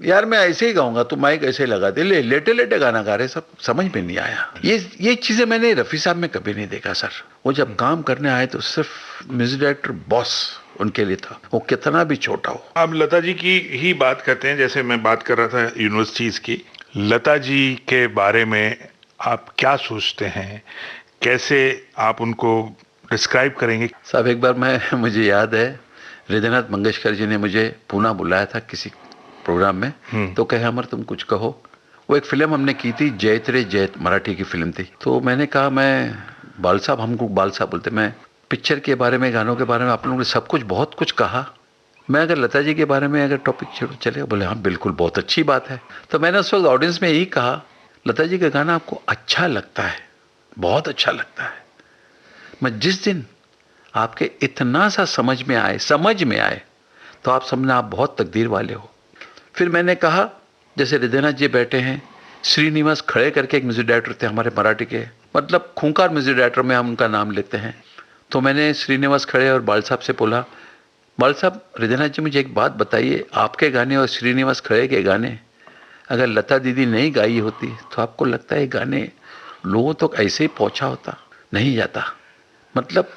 यार मैं ऐसे ही गाऊंगा, तू माइक ऐसे ही लगा दे, लेटे लेटे गाना गा रहे, सब समझ में नहीं आया। ये चीजें मैंने रफी साहब में कभी नहीं देखा सर। वो जब काम करने आए तो सिर्फ म्यूजिक डायरेक्टर बॉस उनके लिए था, वो कितना भी छोटा हो। अब लता जी की ही बात करते हैं, जैसे मैं बात कर रहा था यूनिवर्सिटीज की। लता जी के बारे में आप क्या सोचते हैं, कैसे आप उनको डिस्क्राइब करेंगे? साहब एक बार मुझे याद है हृदयनाथ मंगेशकर जी ने मुझे पूना बुलाया था किसी प्रोग्राम में, तो कहे अमर तुम कुछ कहो। वो एक फिल्म हमने की थी, जयत रे जयत, मराठी की फिल्म थी। तो मैंने कहा मैं बाल साहब, हमको बाल साहब बोलते, मैं पिक्चर के बारे में, गानों के बारे में आप लोगों ने सब कुछ बहुत कुछ कहा, मैं अगर लता जी के बारे में अगर टॉपिक चले, बोले हाँ बिल्कुल बहुत अच्छी बात है। तो मैंने उस वक्त ऑडियंस में यही कहा, लता जी का गाना आपको अच्छा लगता है, बहुत अच्छा लगता है, मैं जिस दिन आपके इतना सा समझ में आए तो आप समझना आप बहुत तकदीर वाले हो। फिर मैंने कहा जैसे हृदयनाथ जी बैठे हैं, श्रीनिवास खड़े करके एक म्यूजिक डायरेक्टर थे हमारे मराठी के, मतलब खूंखार म्यूजिक डायरेक्टर में हम उनका नाम लेते हैं। तो मैंने श्रीनिवास खड़े और बाल साहब से बोला, बाल साहब हृदयनाथ जी मुझे एक बात बताइए, आपके गाने और श्रीनिवास खड़े के गाने अगर लता दीदी नहीं गाई होती तो आपको लगता है गाने लोगों तक ऐसे ही पहुंचा होता? नहीं जाता। मतलब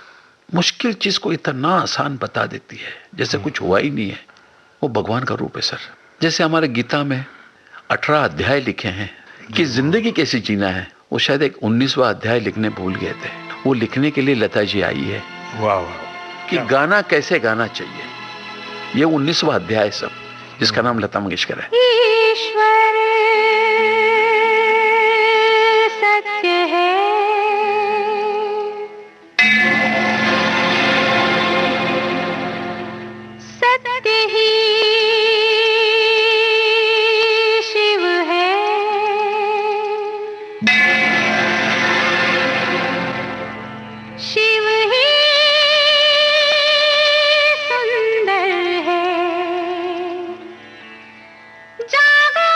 मुश्किल चीज को इतना आसान बता देती है जैसे कुछ हुआ ही नहीं है। वो भगवान का रूप है सर। जैसे हमारे गीता में 18 अध्याय लिखे हैं कि जिंदगी कैसी जीना है, वो शायद एक 19वां अध्याय लिखने भूल गए थे, वो लिखने के लिए लता जी आई है। वाह वाह, कि गाना कैसे गाना चाहिए, ये 19वां अध्याय सब, जिसका नाम लता मंगेशकर है। ईश्वर सत्य है, सत्य ही शिव है, शिव ही सुंदर है। जागो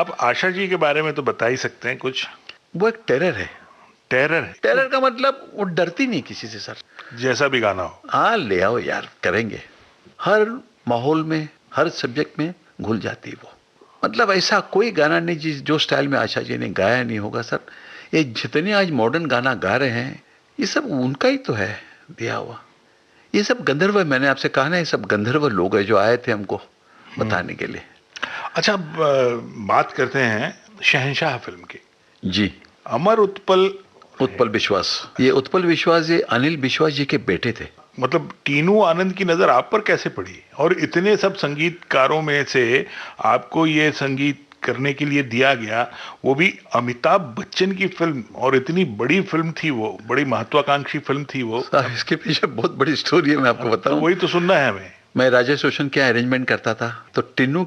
आप आशा जी के बारे में तो बता ही सकते हैं कुछ। वो एक टेरर है। टेरर है? टेरर का मतलब वो डरती नहीं किसी से सर, जैसा भी गाना हो। हाँ ले आओ यार, करेंगे। हर माहौल में, हर सब्जेक्ट में घुल जाती है वो। मतलब ऐसा कोई गाना नहीं जो स्टाइल में आशा जी ने गाया नहीं होगा सर। ये जितने आज मॉडर्न गाना गा रहे हैं ये सब उनका ही तो है दिया हुआ। ये सब गंधर्व, मैंने आपसे कहा ना, ये सब गंधर्व लोग हैं जो आए थे हमको बताने के लिए। अच्छा, बात करते हैं शहंशाह फिल्म की। जी। अमर उत्पल विश्वास, ये उत्पल विश्वास ये अनिल विश्वास जी के बेटे थे। मतलब टीनू आनंद की नजर आप पर कैसे पड़ी, और इतने सब संगीतकारों में से आपको ये संगीत करने के लिए दिया गया, वो भी अमिताभ बच्चन की फिल्म, और इतनी बड़ी फिल्म थी वो, बड़ी महत्वाकांक्षी फिल्म थी वो। इसके पीछे बहुत बड़ी स्टोरी है, मैं आपको बताऊं। वही तो सुनना है हमें। मैं राजेश रोशन के अरेंजमेंट करता था, तो टीनू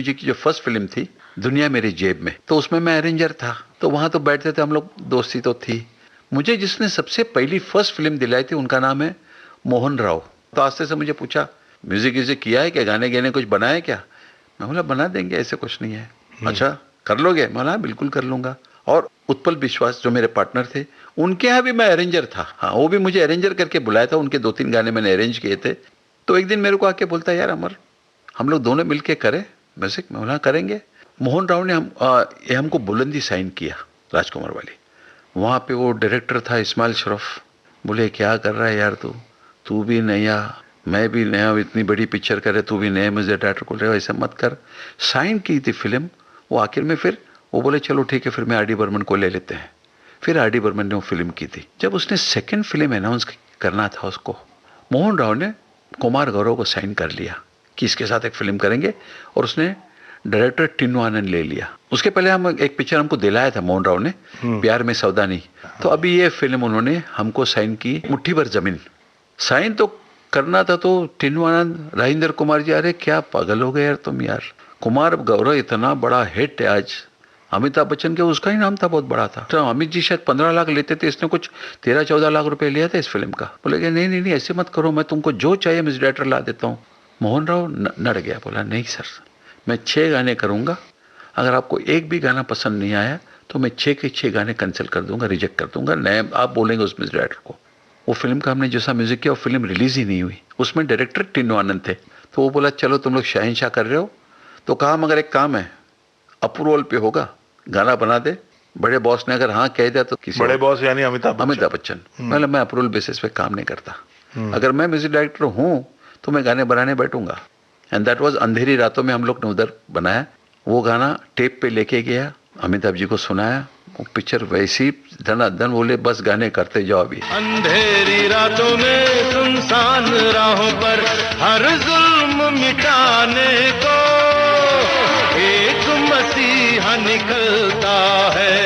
जी की जो फर्स्ट फिल्म थी दुनिया मेरी जेब में, तो उसमें मैं अरेंजर था। तो वहां तो बैठते थे हम लोग, दोस्ती तो थी। मुझे जिसने सबसे पहली फर्स्ट फिल्म दिलाई थी उनका नाम है मोहन राव। तो आस्ते से मुझे पूछा म्यूजिक इसे किया है क्या, गाने गाने कुछ बनाए क्या? मैं बोला बना देंगे, ऐसे कुछ नहीं है। अच्छा कर लोगे? मैं बोला बिल्कुल कर लूंगा। और उत्पल विश्वास जो मेरे पार्टनर थे, उनके यहाँ भी मैं अरेंजर था। हाँ, वो भी मुझे अरेंजर करके बुलाया था, उनके 2-3 गाने मैंने अरेंज किए थे। तो एक दिन मेरे को आके बोलता यार अमर, हम लोग दोनों मिलके करें म्यूजिक। मैं बोला करेंगे। मोहन राव ने हमको बुलंदी साइन किया, राजकुमार वाली। वहाँ पे वो डायरेक्टर था इस्माइल शरफ। बोले क्या कर रहा है यार तू भी नया, मैं भी नया, इतनी बड़ी पिक्चर करे, तू भी नया मुझे डायरेक्टर को ले, ऐसा मत कर। साइन की थी फिल्म वो। आखिर में फिर वो बोले चलो ठीक है, फिर मैं आर.डी. बर्मन को ले लेते हैं। फिर आर.डी. बर्मन ने वो फिल्म की थी। जब उसने सेकेंड फिल्म अनाउंस करना था उसको, मोहन राव ने कुमार गौरव को साइन कर लिया कि इसके साथ एक फिल्म करेंगे, और उसने डायरेक्टर टीनू आनंद ले लिया। उसके पहले हम एक पिक्चर हमको दिलाया था मोहन राव ने, प्यार में सौदा नहीं। तो अभी ये फिल्म उन्होंने हमको साइन की, मुट्ठी भर जमीन। साइन तो करना था, तो टीनू आनंद, राजेंद्र कुमार जी, अरे क्या पागल हो गए यार तुम यार, कुमार गौरव इतना बड़ा हिट है आज। अमिताभ बच्चन के उसका ही नाम था, बहुत बड़ा था। तो अमित जी शायद 15 लाख लेते थे, इसने कुछ 13-14 लाख रुपए लिया था इस फिल्म का। बोले कि नहीं ऐसे मत करो, मैं तुमको जो चाहिए म्यूजिक डायरेक्टर ला देता हूँ। मोहन राव नड़ गया, बोला नहीं सर, मैं 6 गाने करूँगा, अगर आपको एक भी गाना पसंद नहीं आया तो मैं 6 के 6 गाने कैंसिल कर दूंगा, रिजेक्ट कर दूंगा, नए आप बोलेंगे उस म्यूजिक डायरेक्टर को। वो फिल्म का हमने जैसा म्यूजिक किया, वो फिल्म रिलीज ही नहीं हुई। उसमें डायरेक्टर टीनू आनंद थे। तो वो बोला चलो तुम लोग शहंशाह कर रहे हो, तो कहा मगर एक काम है, अप्रूवल पे होगा, गाना बना दे। बड़े बॉस ने अगर हाँ कह दिया तो किसी बड़े बॉस यानी अमिताभ बच्चन। मतलब मैं अप्रूवल बेसिस पे काम नहीं करता, अगर मैं म्यूजिक डायरेक्टर हूँ तो मैं गाने बनाने बैठूंगा। एंड दैट वाज अंधेरी रातों में हम लोग ने उधर बनाया। वो गाना टेप पे लेके गया, अमिताभ जी को सुनाया, वो पिक्चर वैसी धनाधन बोले बस गाने करते जाओ। अभी अंधेरी रातों में सुनसान राहों पर हर जुल्म मिटाने को एक मसीहा निकलता है,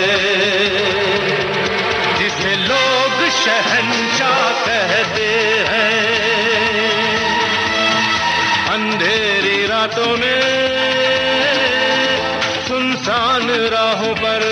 जिसे लोग शहंशाह कहते हैं। अंधेरी रातों में सुनसान राहों पर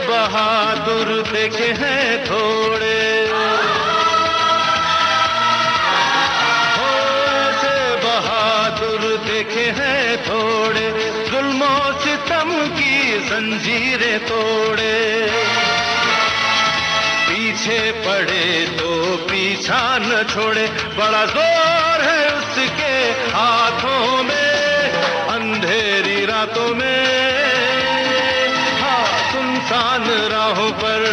बहादुर देखे हैं थोड़े, ऐसे बहादुर देखे हैं थोड़े, जुल्मों सितम की जंजीरें तोड़े। पीछे पड़े तो पीछा न छोड़े, बड़ा जोर है उसके हाथों में। अंधेरी रातों में सुनसान राहों पर,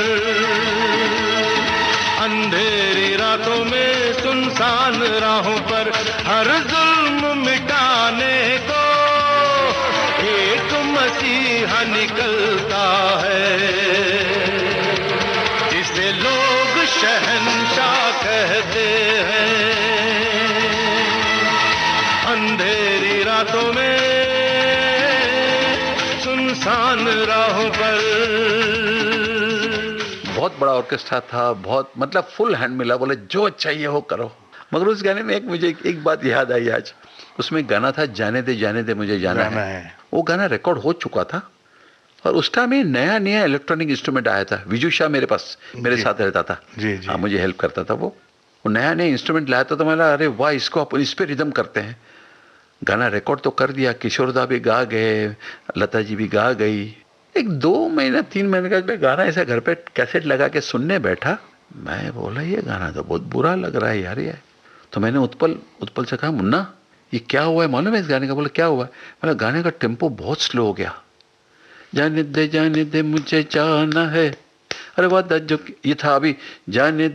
अंधेरी रातों में सुनसान राहों पर हर जुल्म मिटाने को एक मसीहा निकलता है, जिसे लोग शहंशाह कहते हैं। अंधेरी रातों में सुनसान राहों पर। बहुत बड़ा ऑर्केस्ट्रा था, बहुत मतलब फुल हैंड मिला, बोले जो चाहिए हो करो। मगर उस गाने में मुझे एक बात याद आई आज, उसमें गाना था जाने दे मुझे जाना है। वो गाना रिकॉर्ड हो चुका था और उस टाइम में नया नया इलेक्ट्रॉनिक इंस्ट्रूमेंट आया था। विजू शाह मेरे पास मेरे साथ रहता था, हाँ मुझे हेल्प करता था। वो नया नया इंस्ट्रूमेंट लाया था तो मैंने अरे वाह, इसको आप इस पे रिदम करते हैं। गाना रिकॉर्ड तो कर दिया, किशोरदा भी गा गए, लता जी भी गा गई। एक 2 महीना 3 महीने का गाना ऐसा घर पे कैसेट लगा के सुनने बैठा, मैं बोला ये गाना तो बहुत बुरा लग रहा है यार ये। तो मैंने उत्पल से कहा मुन्ना ये क्या हुआ है मालूम है इस गाने का? बोला क्या हुआ है? बोला गाने का टेम्पो बहुत स्लो हो गया। जाने दे मुझे जाना है, अरे वाह जो ये था अभी, जाने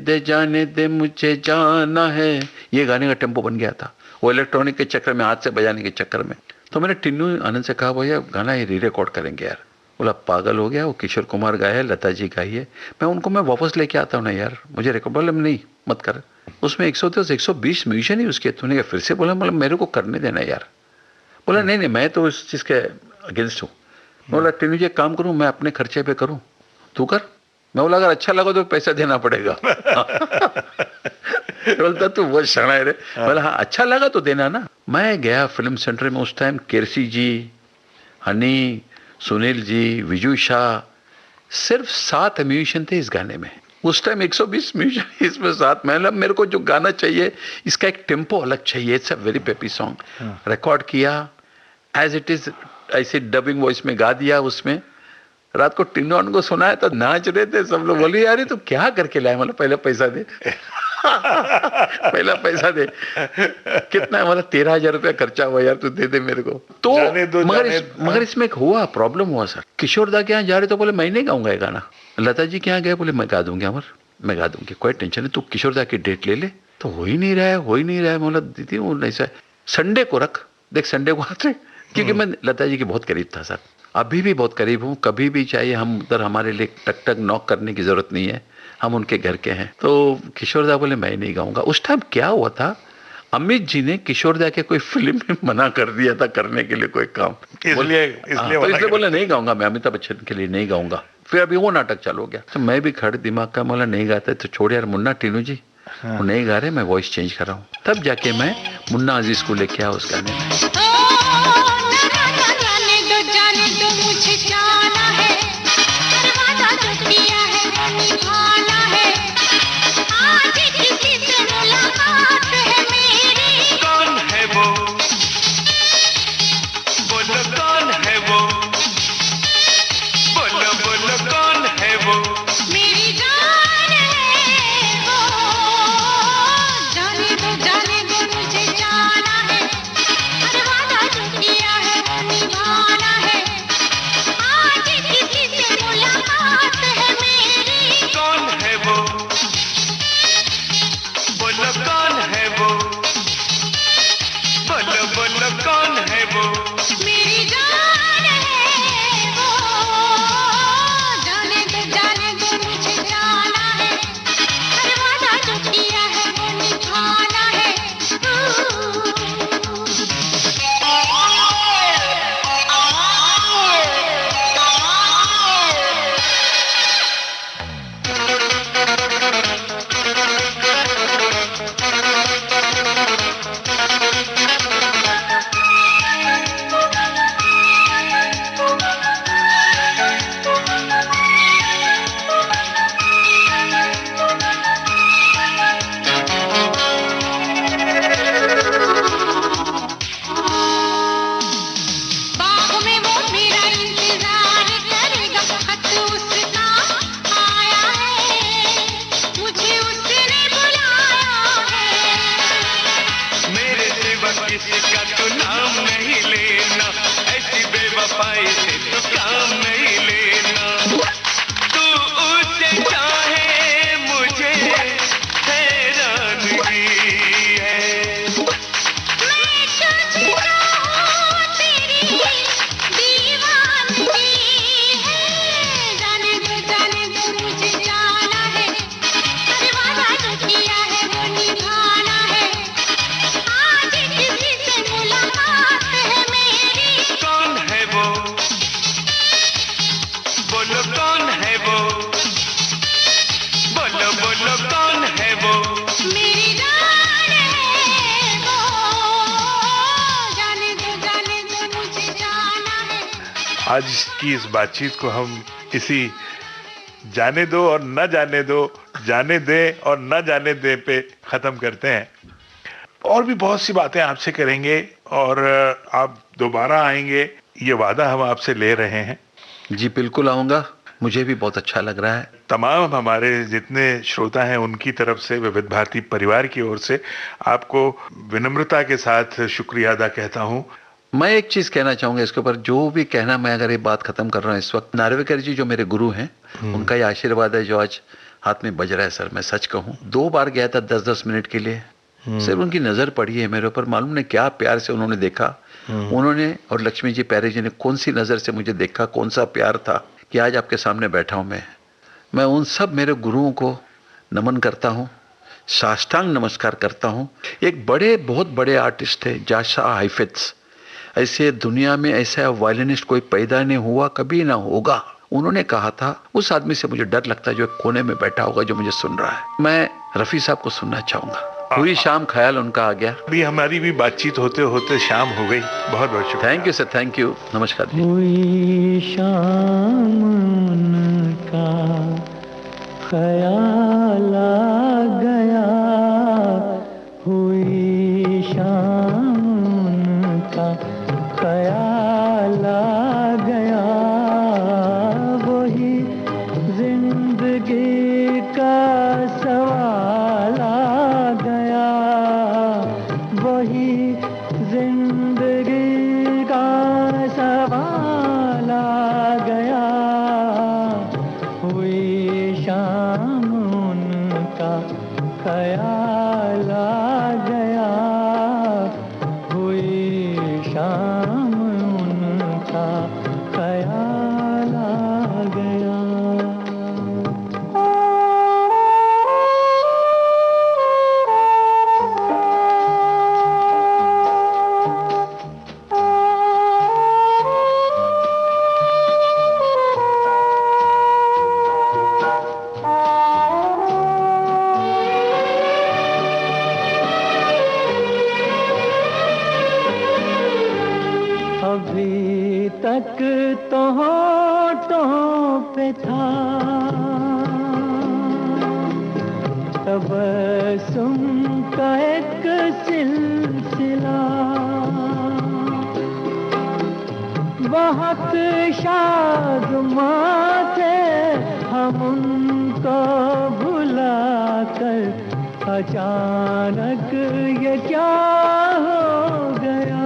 दे मुझे जाना है, ये गाने का टेम्पो बन गया था वो इलेक्ट्रॉनिक के चक्कर में, हाथ से बजाने के चक्कर में। तो मैंने टिन्नू आनंद से कहा भैया गाना ये री रिकॉर्ड करेंगे यार। बोला पागल हो गया, वो किशोर कुमार गाया है, लता जी गाई है, मैं वापस लेके आता हूँ ना यार, मुझे रिकॉर्ड। बोला नहीं मत कर, उसमें 120 म्यूजिशियन ही उसके। तूने फिर से बोला मतलब मेरे को करने देना यार। बोला नहीं मैं तो उस चीज़ के अगेंस्ट हूँ। बोला टिन्नू जी एक काम करूँ, मैं अपने खर्चे पे करूँ, तू कर। मैं बोला अगर अच्छा लगा तो पैसा देना पड़ेगा। बोलता तू बहुत शाना है रे। बोला हाँ अच्छा लगा तो देना ना। मैं गया फिल्म सेंटर में, उस टाइम केरसी जी, हनी, सुनील जी, विजू शाह, सिर्फ 7 म्यूजिशियन थे इस गाने में। उस टाइम 120 म्यूजिशियन इसमें 7। मतलब मेरे को जो गाना चाहिए इसका एक टेम्पो अलग चाहिए, it's a very peppy song. Record किया एज इट इज, ऐसे डबिंग वॉइस में गा दिया। उसमें रात को टिन्नू को सुनाया तो नाच रहे थे सब लोग। बोले यार तू क्या करके लाया? मतलब पहले पैसा दे। पहला पैसा दे। कितना है? मतलब 13,000 रुपया खर्चा हुआ यार, तू दे दे मेरे को। तो मगर इसमें एक हुआ प्रॉब्लम हुआ सर। किशोरदा के यहाँ जा रहे तो बोले मैं नहीं गाऊंगा ये गाना। लता जी के यहाँ गए, बोले मैं गा दूंगी अमर, मैं गा दूंगी, कोई टेंशन नहीं, तू किशोरदा की डेट ले ले। तो हो ही नहीं रहा है। मतलब दीदी वो ऐसा संडे को रख, देख संडे को आते, क्योंकि मैं लता जी के बहुत करीब था सर, अभी भी बहुत करीब हूँ। कभी भी चाहिए हम उधर, हमारे लिए टक टक नॉक करने की जरूरत नहीं है, हम उनके घर के हैं। तो किशोरदा बोले मैं नहीं गाऊंगा। उस टाइम क्या हुआ था, अमित जी ने किशोरदा के कोई फिल्म में मना कर दिया था करने के लिए कोई काम, इसलिए बोला नहीं गाऊंगा मैं, अमिताभ बच्चन के लिए नहीं गाऊंगा। फिर अभी वो नाटक चालू हो गया तो मैं भी खड़े दिमाग का, बोला नहीं गाता तो छोड़ यार मुन्ना, टिन्नू जी वो नहीं गा रहे, मैं वॉइस चेंज कर रहा हूँ। तब जाके मैं मुन्ना अजीज को लेके आया उस गाने में। जाने दो मुझे जाना है, अरे आज की इस बातचीत को हम इसी जाने दो और न जाने दो, जाने दें और न जाने दें पे खत्म करते हैं। और भी बहुत सी बातें आपसे करेंगे और आप दोबारा आएंगे, ये वादा हम आपसे ले रहे हैं। जी बिल्कुल आऊंगा, मुझे भी बहुत अच्छा लग रहा है। तमाम हमारे जितने श्रोता हैं उनकी तरफ से, विविध भारती परिवार की ओर से आपको विनम्रता के साथ शुक्रिया अदा कहता हूँ। मैं एक चीज कहना चाहूंगा इसके ऊपर, जो भी कहना, मैं अगर ये बात खत्म कर रहा हूँ इस वक्त, नार्वेकर जी जो मेरे गुरु हैं, उनका ये आशीर्वाद है जो आज हाथ में बज रहा है सर। मैं सच कहूँ, 2 बार गया था 10-10 मिनट के लिए, सिर्फ उनकी नजर पड़ी है मेरे ऊपर। मालूम नहीं क्या प्यार से उन्होंने देखा, उन्होंने और लक्ष्मी जी प्यारे जी ने कौन सी नजर से मुझे देखा, कौन सा प्यार था कि आज आपके सामने बैठा हूं मैं उन सब मेरे गुरुओं को नमन करता हूं, साष्टांग नमस्कार करता हूं। एक बहुत बड़े आर्टिस्ट थे जाशा हाइफिट्ज, ऐसे दुनिया में ऐसा वायलिनिस्ट कोई पैदा नहीं हुआ, कभी ना होगा। उन्होंने कहा था, उस आदमी से मुझे डर लगता है जो एक कोने में बैठा होगा, जो मुझे सुन रहा है। मैं रफी साहब को सुनना चाहूंगा। पूरी शाम ख्याल उनका आ गया। अभी हमारी भी बातचीत होते होते शाम हो गई। बहुत बहुत शुक्रिया। Thank you sir, thank you, नमस्कार जी। हुई शाम उनका ख्याल आ गया, हुई शाम उनका ख्याल आ गया, वही जिंदगी का सवाल आ गया, वही जिंदगी का सवाल आ गया, हुई शाम उनका ख्याल आ गया, हुई शाम उनका ख्याल आ गया। अभी तक तो होठों पे था तबस्सुम का एक सिलसिला, बहुत शादमां थे हम उनको भुला कर, अचानक ये क्या हो गया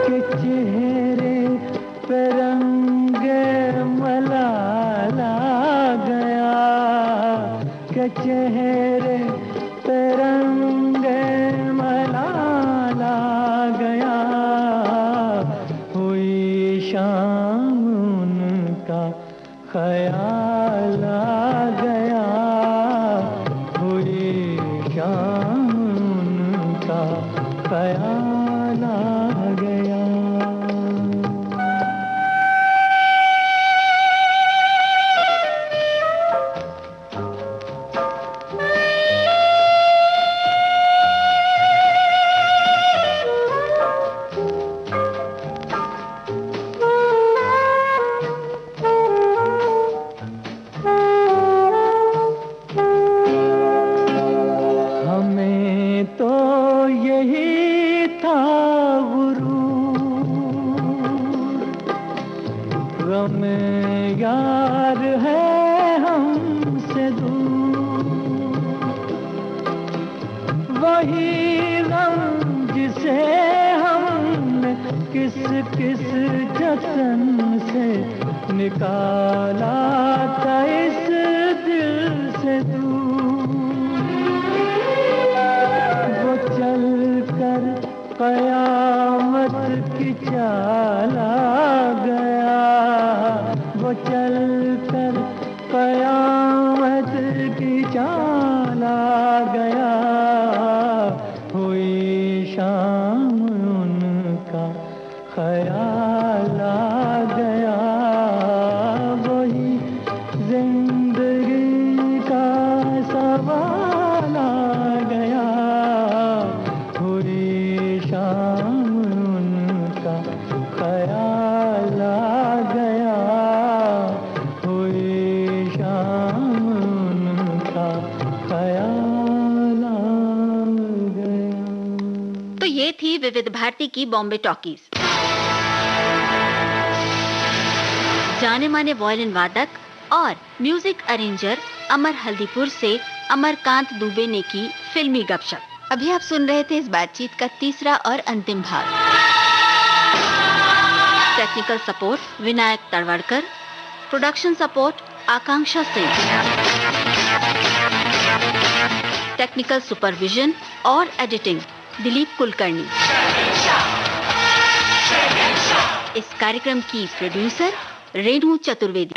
कि चेहरे पे रंगे मलाल आ गया, कि चेहरे पे रंगे मलाल आ गया, हुई शाम उनका ख्याल आ गया, हुई शाम उनका ख्याल आ गया। हमें तो यही था गुरूर, गम यार है हमसे दूर, वही गम जिसे हमने किस किस जतन से निकाला था इस दिल से दूर, वो चल कर कयामत की चाल आ गया, वो चल कर कयामत की चाल आ गया, हुई शाम उनका ख्याल आ गया, वही जिंदगी का सवाल आ गया, हुई शाम उनका विविध भारती की बॉम्बे टॉकीज। जाने माने वायलिन वादक और म्यूजिक अरेंजर अमर हल्दीपुर से अमरकांत दुबे ने की फिल्मी गपशप। अभी आप सुन रहे थे इस बातचीत का तीसरा और अंतिम भाग। Technical support Vinayak Tadwadkar, production support Akanksha Singh, technical supervision और एडिटिंग दिलीप कुलकर्णी। इस कार्यक्रम की प्रोड्यूसर रेणु चतुर्वेदी।